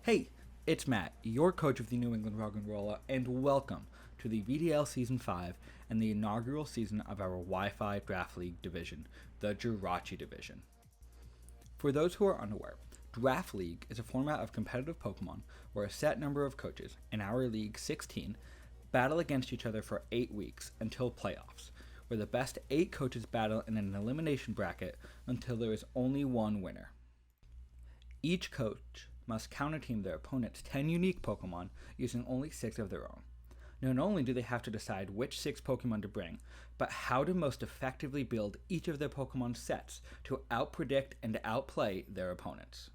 Hey, it's Matt, your coach of the New England Roggenrola, and welcome to the VDL Season 5 and the inaugural season of our Wi-Fi Draft League division, the Jirachi Division. For those who are unaware, Draft League is a format of competitive Pokemon where a set number of coaches, in our league 16, battle against each other for 8 weeks until playoffs, where the best 8 coaches battle in an elimination bracket until there is only one winner. Each coach must counterteam their opponent's 10 unique Pokemon using only 6 of their own. Not only do they have to decide which 6 Pokemon to bring, but how to most effectively build each of their Pokemon sets to outpredict and outplay their opponents.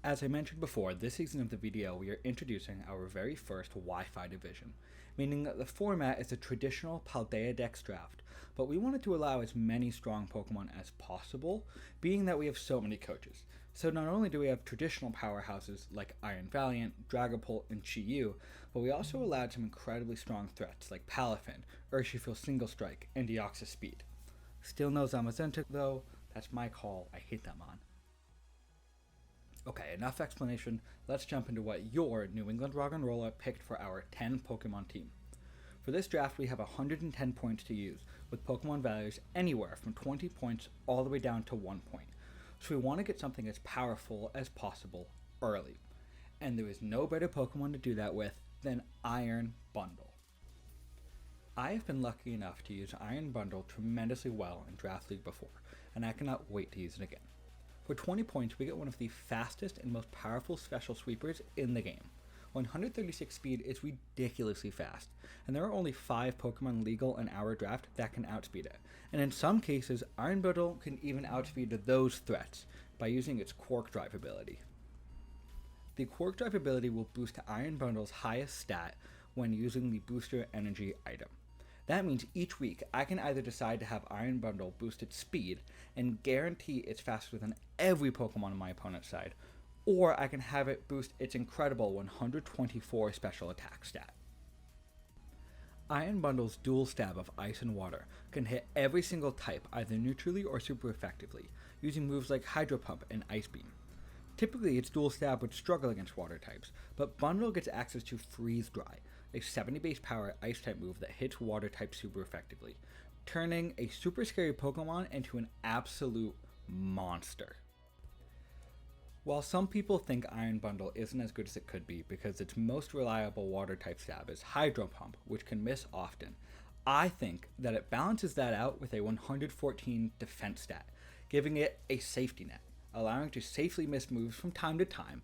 As I mentioned before, this season of the VDL we are introducing our very first Wi-Fi division, meaning that the format is a traditional Paldea Dex draft, but we wanted to allow as many strong Pokemon as possible, being that we have so many coaches. So not only do we have traditional powerhouses like Iron Valiant, Dragapult, and Chi-Yu, but we also allowed some incredibly strong threats like Palafin, Urshifuel Single Strike, and Deoxys Speed. Still no Zamazenta though, that's my call, I hate that mon. Okay, enough explanation, let's jump into what your New England Roggenrola picked for our 10 Pokemon team. For this draft we have 110 points to use, with Pokemon values anywhere from 20 points all the way down to 1 point. So we want to get something as powerful as possible early. And there is no better Pokemon to do that with than Iron Bundle. I have been lucky enough to use Iron Bundle tremendously well in Draft League before, and I cannot wait to use it again. For 20 points, we get one of the fastest and most powerful special sweepers in the game. 136 speed is ridiculously fast, and there are only 5 Pokemon legal in our draft that can outspeed it. And in some cases, Iron Bundle can even outspeed those threats by using its Quark Drive ability. The Quark Drive ability will boost Iron Bundle's highest stat when using the Booster Energy item. That means each week I can either decide to have Iron Bundle boost its speed and guarantee it's faster than every Pokemon on my opponent's side, or I can have it boost its incredible 124 special attack stat. Iron Bundle's dual stab of Ice and Water can hit every single type either neutrally or super effectively, using moves like Hydro Pump and Ice Beam. Typically its dual stab would struggle against water types, but Bundle gets access to Freeze Dry, a 70 base power ice type move that hits water types super effectively, turning a super scary Pokemon into an absolute monster. While some people think Iron Bundle isn't as good as it could be because its most reliable water type stab is Hydro Pump, which can miss often, I think that it balances that out with a 114 defense stat, giving it a safety net, allowing it to safely miss moves from time to time,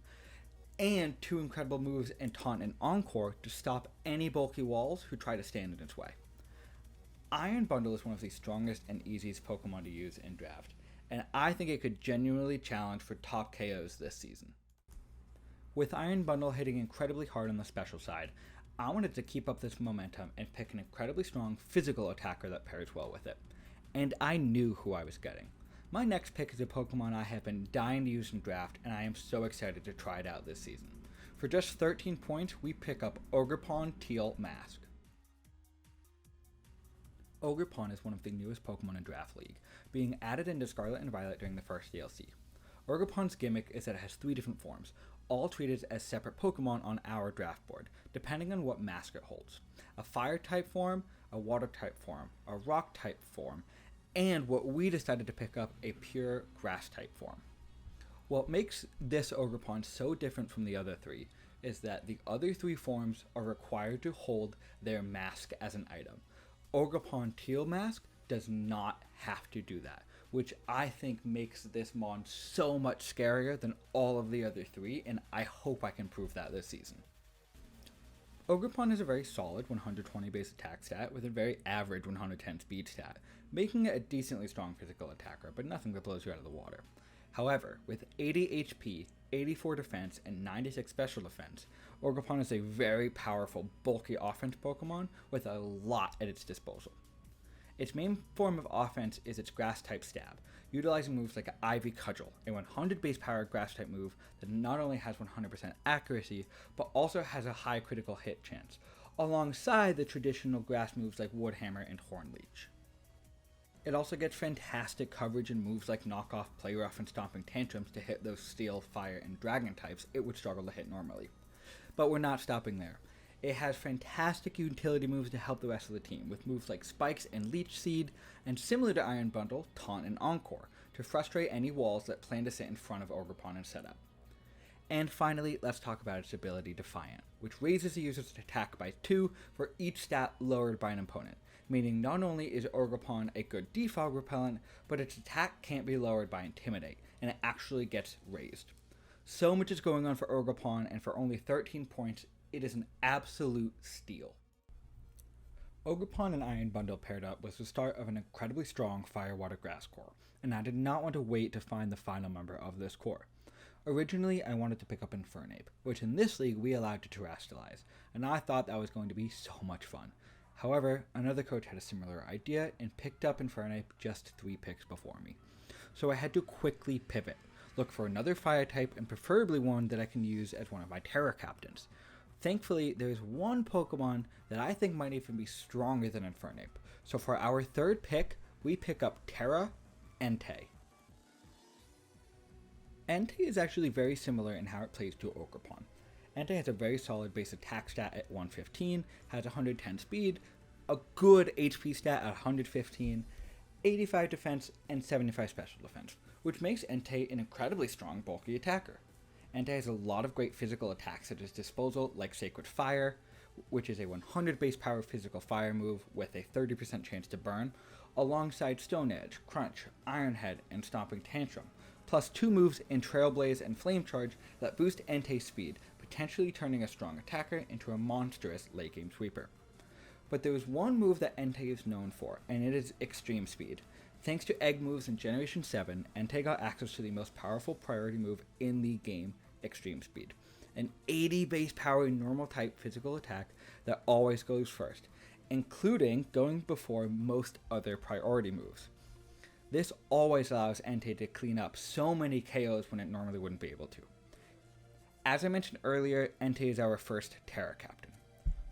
and 2 incredible moves in Taunt and Encore to stop any bulky walls who try to stand in its way. Iron Bundle is one of the strongest and easiest Pokemon to use in draft, and I think it could genuinely challenge for top KOs this season. With Iron Bundle hitting incredibly hard on the special side, I wanted to keep up this momentum and pick an incredibly strong physical attacker that pairs well with it. And I knew who I was getting. My next pick is a Pokemon I have been dying to use in draft, and I am so excited to try it out this season. For just 13 points, we pick up Ogerpon Teal Mask. Ogerpon is one of the newest Pokemon in Draft League, being added into Scarlet and Violet during the first DLC. Ogerpon's gimmick is that it has 3 different forms, all treated as separate Pokemon on our draft board, depending on what mask it holds. A Fire-type form, a Water-type form, a Rock-type form, and what we decided to pick up, a pure Grass-type form. What makes this Ogerpon so different from the other 3 is that the other 3 forms are required to hold their mask as an item. Ogerpon Teal Mask does not have to do that, which I think makes this mon so much scarier than all of the other 3, and I hope I can prove that this season. Ogerpon is a very solid 120 base attack stat with a very average 110 speed stat, making it a decently strong physical attacker, but nothing that blows you out of the water. However, with 80 HP, 84 defense, and 96 special defense, Ogerpon is a very powerful, bulky offense Pokemon with a lot at its disposal. Its main form of offense is its Grass-type stab, utilizing moves like Ivy Cudgel, a 100 base power Grass-type move that not only has 100% accuracy, but also has a high critical hit chance, alongside the traditional Grass moves like Woodhammer and Horn Leech. It also gets fantastic coverage in moves like Knock Off, Play Rough, and Stomping Tantrums to hit those Steel, Fire, and Dragon types it would struggle to hit normally. But we're not stopping there. It has fantastic utility moves to help the rest of the team, with moves like Spikes and Leech Seed, and similar to Iron Bundle, Taunt and Encore, to frustrate any walls that plan to sit in front of Ogerpon and setup. And finally, let's talk about its ability Defiant, which raises the user's attack by 2 for each stat lowered by an opponent, meaning not only is Ogerpon a good defog repellent, but its attack can't be lowered by Intimidate, and it actually gets raised. So much is going on for Ogerpon, and for only 13 points, it is an absolute steal. Ogerpon and Iron Bundle paired up was the start of an incredibly strong Fire Water Grass core, and I did not want to wait to find the final member of this core. Originally, I wanted to pick up Infernape, which in this league we allowed to terrestrialize, and I thought that was going to be so much fun. However, another coach had a similar idea and picked up Infernape just 3 picks before me. So I had to quickly pivot, look for another fire type, and preferably one that I can use as one of my Terra captains. Thankfully, there is one Pokemon that I think might even be stronger than Infernape. So for our third pick, we pick up Terra Ente. Ente is actually very similar in how it plays to Ogerpon. Ente has a very solid base attack stat at 115, has 110 speed, a good HP stat at 115, 85 defense, and 75 special defense, which makes Entei an incredibly strong, bulky attacker. Entei has a lot of great physical attacks at his disposal, like Sacred Fire, which is a 100 base power physical fire move with a 30% chance to burn, alongside Stone Edge, Crunch, Iron Head, and Stomping Tantrum, plus 2 moves in Trailblaze and Flame Charge that boost Entei's speed, potentially turning a strong attacker into a monstrous late game sweeper. But there is one move that Entei is known for, and it is Extreme Speed. Thanks to Egg moves in Generation 7, Entei got access to the most powerful priority move in the game, Extreme Speed. An 80 base power normal type physical attack that always goes first, including going before most other priority moves. This always allows Entei to clean up so many KOs when it normally wouldn't be able to. As I mentioned earlier, Entei is our first Terra captain.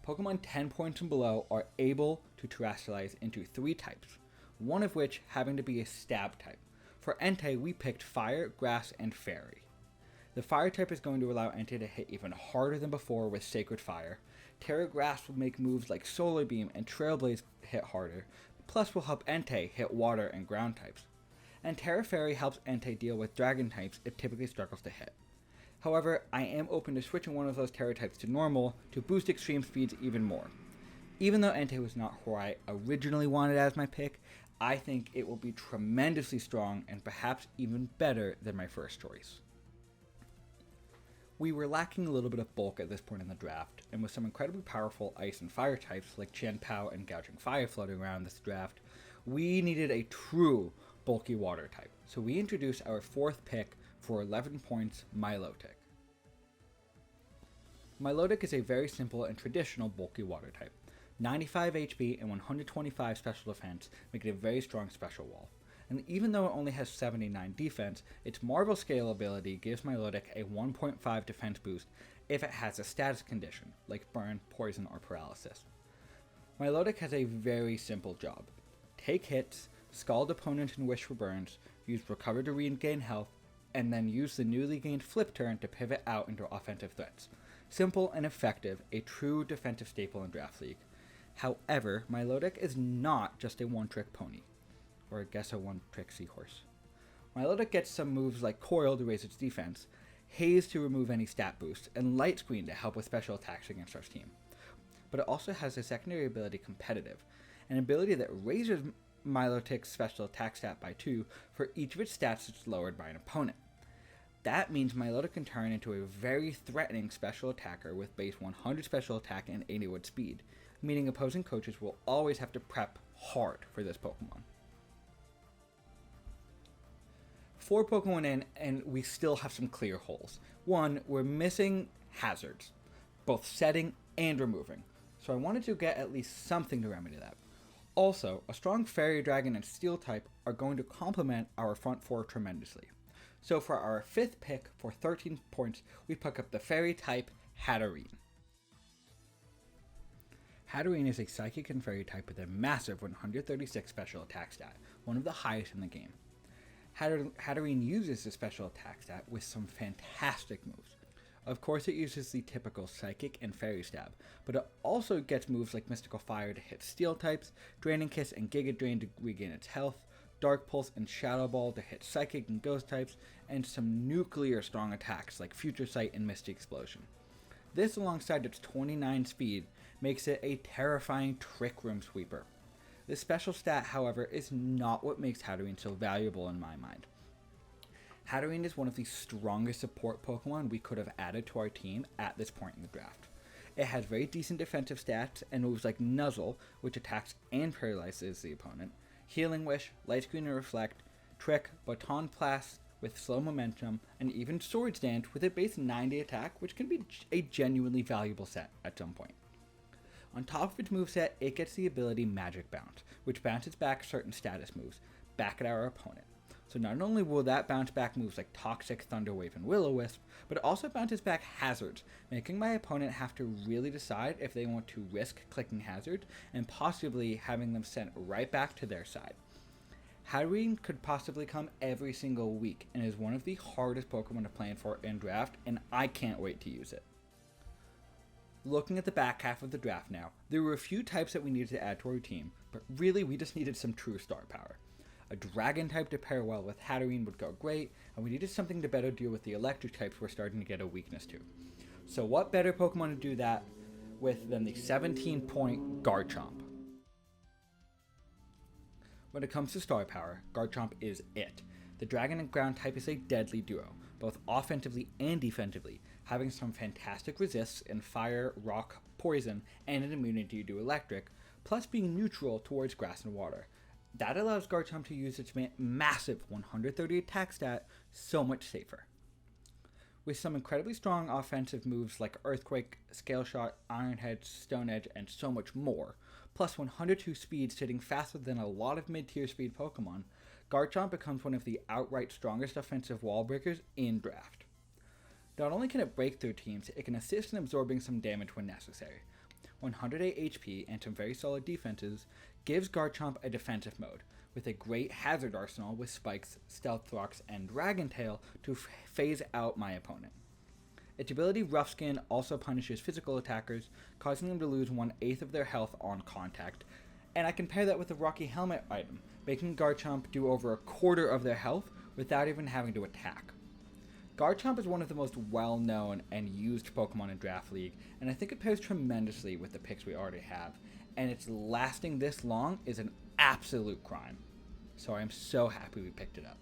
Pokemon 10 points and below are able to terrestrialize into 3 types, one of which having to be a stab type. For Entei, we picked Fire, Grass, and Fairy. The Fire type is going to allow Entei to hit even harder than before with Sacred Fire. Terra Grass will make moves like Solar Beam and Trailblaze hit harder, plus will help Entei hit Water and Ground types. And Terra Fairy helps Entei deal with Dragon types it typically struggles to hit. However, I am open to switching one of those Terra types to normal to boost extreme speeds even more. Even though Entei was not who I originally wanted as my pick, I think it will be tremendously strong and perhaps even better than my first choice. We were lacking a little bit of bulk at this point in the draft, and with some incredibly powerful ice and fire types like Chien-Pao and Gouging Fire floating around this draft, we needed a true bulky water type. So we introduced our 4th pick for 11 points, Milotic. Milotic is a very simple and traditional bulky water type. 95 HP and 125 special defense make it a very strong special wall. And even though it only has 79 defense, its Marvel Scale ability gives Milotic a 1.5 defense boost if it has a status condition, like Burn, Poison, or Paralysis. Milotic has a very simple job. Take hits, scald opponent and wish for burns, use Recover to regain health, and then use the newly gained Flip Turn to pivot out into offensive threats. Simple and effective, a true defensive staple in Draft League. However, Milotic is not just a one-trick pony, or I guess a one-trick seahorse. Milotic gets some moves like Coil to raise its defense, Haze to remove any stat boosts, and Light Screen to help with special attacks against our team. But it also has a secondary ability Competitive, an ability that raises Milotic's special attack stat by 2 for each of its stats that's lowered by an opponent. That means Milotic can turn into a very threatening special attacker with base 100 special attack and 80 wood speed, meaning opposing coaches will always have to prep hard for this Pokemon. 4 Pokemon in, and we still have some clear holes. 1, we're missing hazards, both setting and removing, so I wanted to get at least something to remedy that. Also, a strong Fairy Dragon and Steel type are going to complement our front 4 tremendously. So for our 5th pick for 13 points, we pick up the Fairy type Hatterene. Hatterene is a Psychic and Fairy type with a massive 136 special attack stat, one of the highest in the game. Hatterene uses the special attack stat with some fantastic moves. Of course, it uses the typical Psychic and Fairy stab, but it also gets moves like Mystical Fire to hit Steel types, Draining Kiss and Giga Drain to regain its health, Dark Pulse and Shadow Ball to hit Psychic and Ghost types, and some nuclear strong attacks like Future Sight and Misty Explosion. This, alongside its 29 speed, makes it a terrifying Trick Room Sweeper. This special stat, however, is not what makes Hatterene so valuable in my mind. Hatterene is one of the strongest support Pokemon we could have added to our team at this point in the draft. It has very decent defensive stats and moves like Nuzzle, which attacks and paralyzes the opponent, Healing Wish, Light Screen and Reflect, Trick, Baton Blast with slow momentum, and even Swords Dance with a base 90 attack, which can be a genuinely valuable set at some point. On top of its moveset, it gets the ability Magic Bounce, which bounces back certain status moves back at our opponent. So not only will that bounce back moves like Toxic, Thunder Wave, and Will-O-Wisp, but it also bounces back hazards, making my opponent have to really decide if they want to risk clicking hazards and possibly having them sent right back to their side. Hatterene could possibly come every single week and is one of the hardest Pokemon to plan for in draft, and I can't wait to use it. Looking at the back half of the draft now, there were a few types that we needed to add to our team, but really we just needed some true star power. A Dragon type to pair well with Hatterene would go great, and we needed something to better deal with the electric types we're starting to get a weakness to. So what better Pokemon to do that with than the 17-point Garchomp? When it comes to star power, Garchomp is it. The Dragon and Ground type is a deadly duo, both offensively and defensively, having some fantastic resists in Fire, Rock, Poison, and an immunity to Electric, plus being neutral towards Grass and Water. That allows Garchomp to use its massive 130 attack stat so much safer. With some incredibly strong offensive moves like Earthquake, Scale Shot, Iron Head, Stone Edge, and so much more, plus 102 speed sitting faster than a lot of mid-tier speed Pokemon, Garchomp becomes one of the outright strongest offensive wall breakers in draft. Not only can it break through teams, it can assist in absorbing some damage when necessary. 108 HP and some very solid defenses gives Garchomp a defensive mode, with a great hazard arsenal with Spikes, Stealth Rocks, and Dragon Tail to phase out my opponent. Its ability Rough Skin also punishes physical attackers, causing them to lose 1/8 of their health on contact, and I can pair that with a Rocky Helmet item, making Garchomp do over 1/4 of their health without even having to attack. Garchomp is one of the most well-known and used Pokemon in Draft League, and I think it pairs tremendously with the picks we already have, and its lasting this long is an absolute crime. So I'm so happy we picked it up.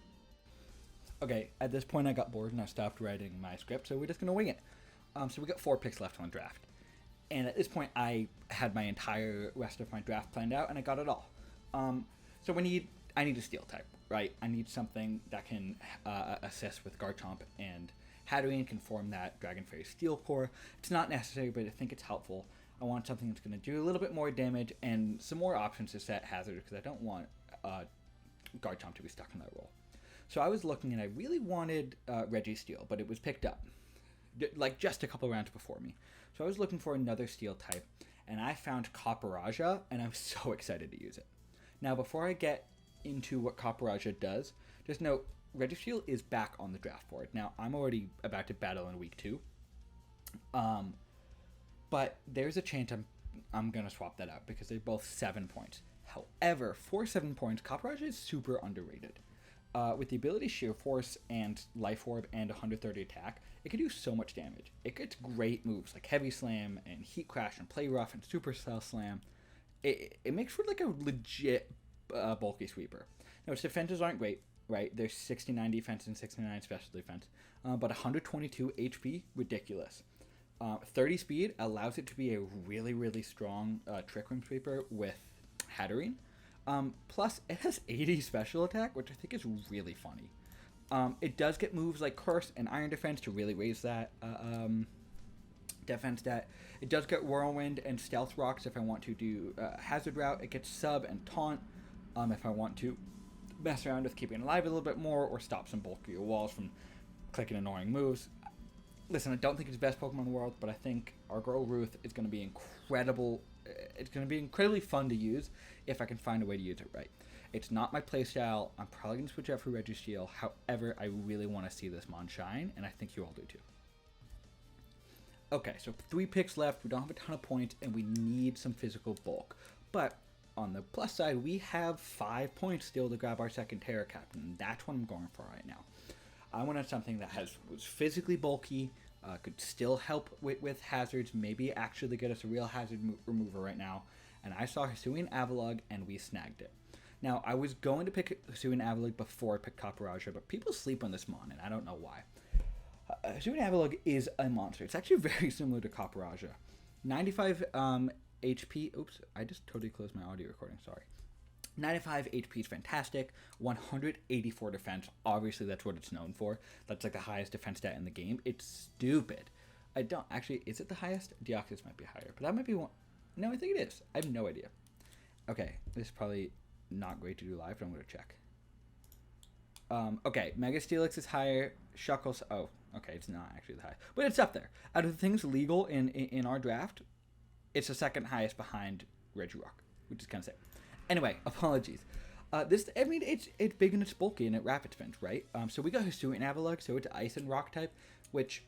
Okay, at this point I got bored and I stopped writing my script, so we're just going to wing it. So we got 4 picks left on draft. And at this point I had my entire rest of my draft planned out, and I got it all. So I need a Steel type, right? I need something that can assist with Garchomp, and Hatterene can form that Dragon Fairy Steel Core. It's not necessary, but I think it's helpful. I want something that's going to do a little bit more damage and some more options to set hazard, because I don't want Garchomp to be stuck in that role. So I was looking, and I really wanted Registeel, but it was picked up like just a couple rounds before me. So I was looking for another Steel type, and I found Copperaja, and I'm so excited to use it. Now, before I get into what Copperaja does, just note, Registeel is back on the draft board. Now, I'm already about to battle in week 2. But there's a chance I'm going to swap that out, because they're both 7 points. However, for 7 points, Copperaja is super underrated. With the ability Sheer Force and Life Orb and 130 attack, it can do so much damage. It gets great moves like Heavy Slam and Heat Crash and Play Rough and Supercell Slam. It makes for like a legit bulky sweeper. Now, its defenses aren't great, right? There's 69 defense and 69 special defense, but 122 HP, ridiculous. 30 speed allows it to be a really, really strong Trick Room Sweeper with Hatterene. Plus, it has 80 special attack, which I think is really funny. It does get moves like Curse and Iron Defense to really raise that defense stat. It does get Whirlwind and Stealth Rocks if I want to do Hazard Route. It gets Sub and Taunt if I want to mess around with keeping it alive a little bit more or stop some bulkier walls from clicking annoying moves. Listen, I don't think it's the best Pokemon in the world, but I think our girl Ruth is going to be incredible it's going to be incredibly fun to use if I can find a way to use it right. It's not my playstyle. I'm probably going to switch out for Registeel. However, I really want to see this Mon shine, and I think you all do too. Okay, so 3 picks left. We don't have a ton of points, and we need some physical bulk. But on the plus side, we have 5 points still to grab our second Terra Captain, and that's what I'm going for right now. I wanted something that was physically bulky, could still help with hazards, maybe actually get us a real hazard remover right now. And I saw Hisuian Avalugg, and we snagged it. Now, I was going to pick Hisuian Avalugg before I picked Copperajah, but people sleep on this Mon, and I don't know why. Hisuian Avalugg is a monster. It's actually very similar to Copperajah. 95 HP. Oops, I just totally closed my audio recording. Sorry. 95 HP is fantastic. 184 defense. Obviously, that's what it's known for. That's like the highest defense stat in the game. It's stupid. I don't actually. Is it the highest? Deoxys might be higher, but that might be one. No, I think it is. I have no idea. Okay, this is probably not great to do live, but I'm going to check. Okay, Mega Steelix is higher. Shuckles. Oh, okay, it's not actually the highest, but it's up there. Out of the things legal in our draft, it's the second highest behind Regirock, which is kind of sick. Anyway, apologies. This, I mean, it's big and it's bulky and it rapid spins, right? So we got Hisuian Avalugg, so it's Ice and Rock type, which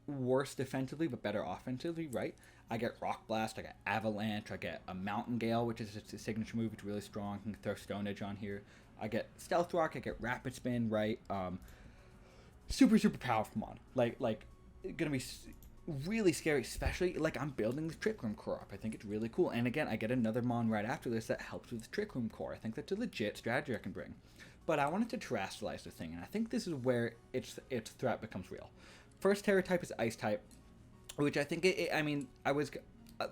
worse defensively but better offensively, right? I get Rock Blast, I get Avalanche, I get a Mountain Gale, which is its signature move. It's really strong. I can throw Stone Edge on here. I get Stealth Rock, I get Rapid Spin, right? Super powerful Mon. Like gonna be really scary, especially like I'm building the Trick Room core up. I think it's really cool. And again, I get another Mon right after this that helps with the Trick Room core. I think that's a legit strategy I can bring. But I wanted to terrestrialize the thing, and I think this is where its threat becomes real. First Terra type is Ice type, which I think I mean, I was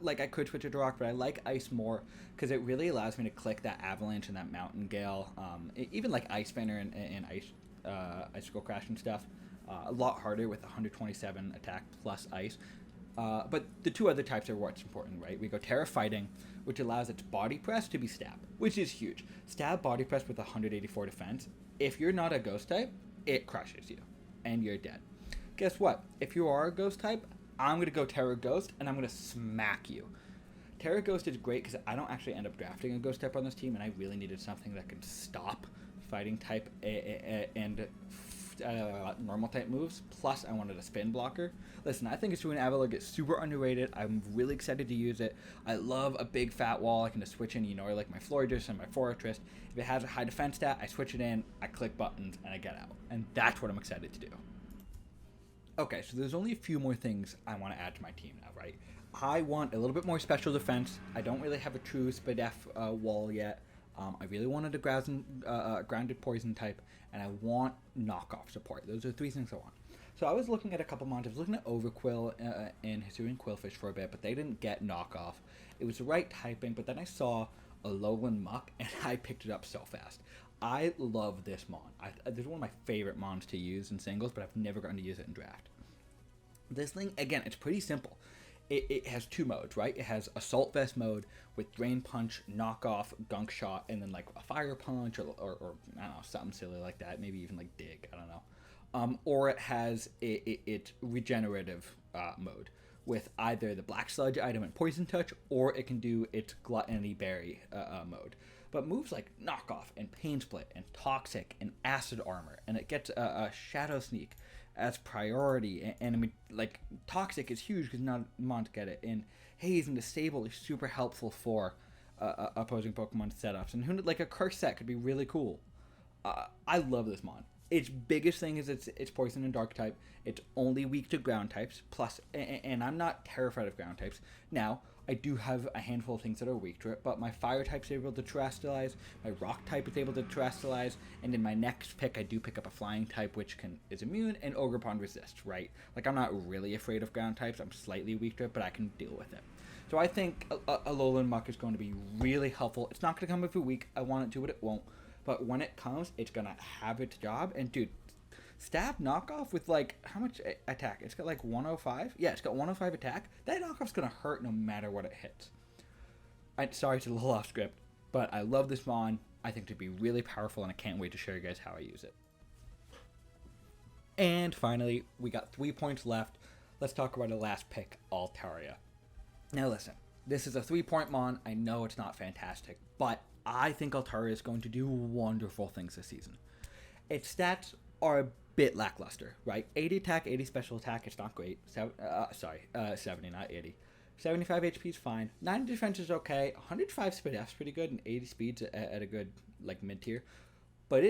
like, I could switch it to Rock, but I like Ice more because it really allows me to click that Avalanche and that Mountain Gale, even like Ice Banner and Icicle Crash and stuff. A lot harder with 127 attack plus Ice. But the 2 other types are what's important, right? We go Terra Fighting, which allows its Body Press to be Stab, which is huge. Stab Body Press with 184 defense. If you're not a Ghost type, it crushes you, and you're dead. Guess what? If you are a Ghost type, I'm going to go Terra Ghost, and I'm going to smack you. Terra Ghost is great because I don't actually end up drafting a Ghost type on this team, and I really needed something that can stop Fighting type and normal type moves. Plus, I wanted a spin blocker. Listen, I think Hisuian Avalugg is super underrated. I'm really excited to use it. I love a big fat wall. I can just switch in, you know, like my Florges and my Fortress. If it has a high defense stat, I switch it in, I click buttons, and I get out. And that's what I'm excited to do. Okay, so there's only a few more things I want to add to my team now, right? I want a little bit more special defense. I don't really have a true Spadef wall yet. I really wanted a grounded poison type, and I want knockoff support. Those are 3 things I want. So I was looking at a couple mons. I was looking at Overquill and Hisuian Quillfish for a bit, but they didn't get knockoff. It was the right typing, but then I saw Alolan Mck, and I picked it up so fast. I love this Mon. This is one of my favorite Mons to use in singles, but I've never gotten to use it in draft. This thing, again, it's pretty simple. It has 2 modes, right? It has Assault Vest mode with Drain Punch, Knockoff, Gunk Shot, and then like a Fire Punch or I don't know, something silly like that. Maybe even like Dig, I don't know. Or it has its Regenerative mode with either the Black Sludge item and Poison Touch, or it can do its Gluttony Berry mode. But moves like Knockoff and Pain Split and Toxic and Acid Armor, and it gets a Shadow Sneak as priority, and I mean, like, Toxic is huge because not Mons get it, and Haze and Disable is super helpful for opposing Pokemon setups, and who, like a Curse set could be really cool. I love this Mon. Its biggest thing is it's Poison and Dark type. It's only weak to ground types, plus, and I'm not terrified of ground types. Now, I do have a handful of things that are weak to it, but my Fire type is able to terrestrialize, my Rock type is able to terrestrialize, and in my next pick, I do pick up a Flying type, which is immune, and Ogerpon resists, right? Like, I'm not really afraid of ground types, I'm slightly weak to it, but I can deal with it. So I think Alolan Mck is going to be really helpful. It's not going to come every week, I want it to, but it won't. But when it comes, it's going to have its job, and dude, Stab knockoff with like how much attack? It's got like 105. Yeah, it's got 105 attack. That knockoff's gonna hurt no matter what it hits. Sorry, it's a little off script, but I love this Mon. I think it'd be really powerful, and I can't wait to show you guys how I use it. And finally, we got 3 points left. Let's talk about the last pick, Altaria. Now listen, This is a 3-point mon. I know it's not fantastic, but I think Altaria is going to do wonderful things this season. Its stats are a bit lackluster, right? 80 attack, 80 special attack, it's not great. 70, not 80. 75 HP is fine. 90 defense is okay. 105 speed F is pretty good, and 80 speeds at a good like mid tier. But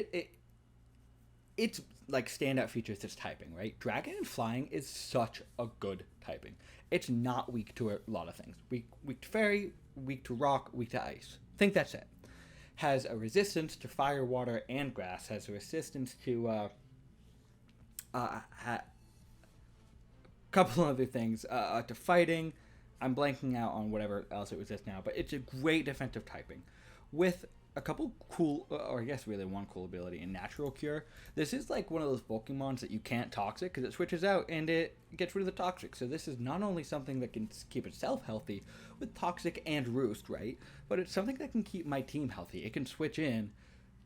it's like standout features that's typing, right? Dragon and flying is such a good typing. It's not weak to a lot of things. Weak to fairy, weak to rock, weak to ice. I think that's it. Has a resistance to fire, water, and grass. Has a resistance to a couple other things. To fighting. I'm blanking out on whatever else it resists now, but it's a great defensive typing with a couple cool, or I guess really one cool ability in Natural Cure. This is like one of those Pokemons that you can't Toxic because it switches out and it gets rid of the Toxic. So this is not only something that can keep itself healthy with Toxic and Roost, right? But it's something that can keep my team healthy. It can switch in,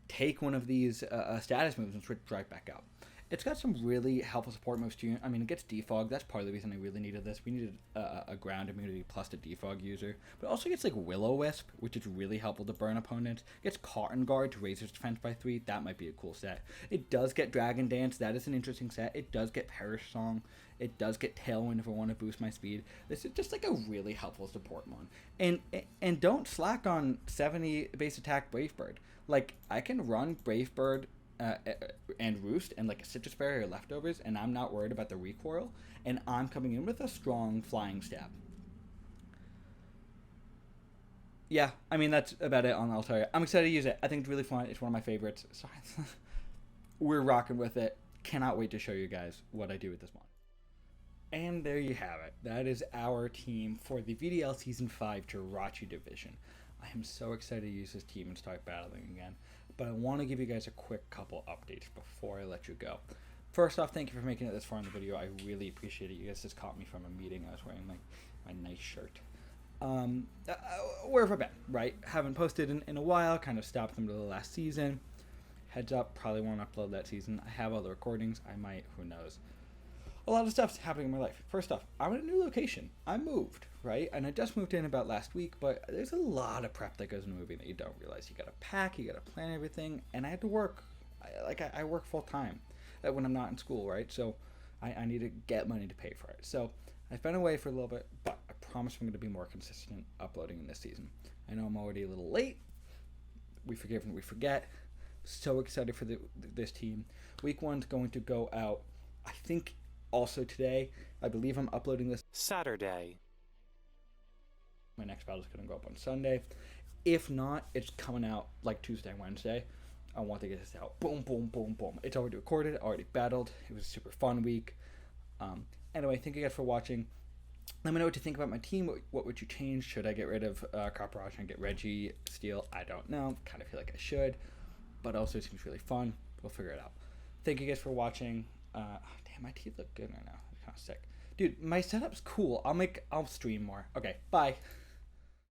take one of these status moves and switch right back out. It's got some really helpful support moves too. I mean, it gets defog. That's part of the reason I really needed this. We needed a ground immunity plus a defog user. But it also gets like Will-O-Wisp, which is really helpful to burn opponents. It gets Cotton Guard to raise its defense by 3. That might be a cool set. It does get Dragon Dance. That is an interesting set. It does get Perish Song. It does get Tailwind if I want to boost my speed. This is just like a really helpful support mon. And don't slack on 70 base attack Brave Bird. Like, I can run Brave Bird and Roost and like a Citrus Berry or leftovers, and I'm not worried about the recoil, and I'm coming in with a strong flying stab. Yeah, I mean, that's about it on Altaria. I'm excited to use it. I think it's really fun. It's one of my favorites. Sorry. We're rocking with it. Cannot wait to show you guys what I do with this one. And there you have it. That is our team for the VDL Season 5 Jirachi Division. I am so excited to use this team and start battling again. But I want to give you guys a quick couple updates before I let you go. First off, thank you for making it this far in the video. I really appreciate it. You guys just caught me from a meeting. I was wearing my nice shirt. Where have I been, right? Haven't posted in a while. Kind of stopped them to the last season. Heads up, probably won't upload that season. I have all the recordings. I might, who knows. A lot of stuff's happening in my life. First off, I'm in a new location. I moved, right? And I just moved in about last week, but there's a lot of prep that goes into moving that you don't realize. You gotta pack, you gotta plan everything, and I had to work. I work full time when I'm not in school, right? So I need to get money to pay for it. So I've been away for a little bit, but I promise I'm going to be more consistent uploading in this season. I know I'm already a little late. We forgive and we forget. So excited for this team. Week 1's going to go out, I think, also today. I believe I'm uploading this Saturday. My next battle is going to go up on Sunday. If not, it's coming out like Tuesday, Wednesday. I want to get this out. Boom, boom, boom, boom. It's already recorded, already battled. It was a super fun week. Anyway, thank you guys for watching. Let me know what you think about my team. What would you change? Should I get rid of Carparage and get Reggie Steel? I don't know. Kind of feel like I should. But also it seems really fun. We'll figure it out. Thank you guys for watching. Damn, my teeth look good right now. I'm kind of sick. Dude, my setup's cool. I'll stream more. Okay, bye.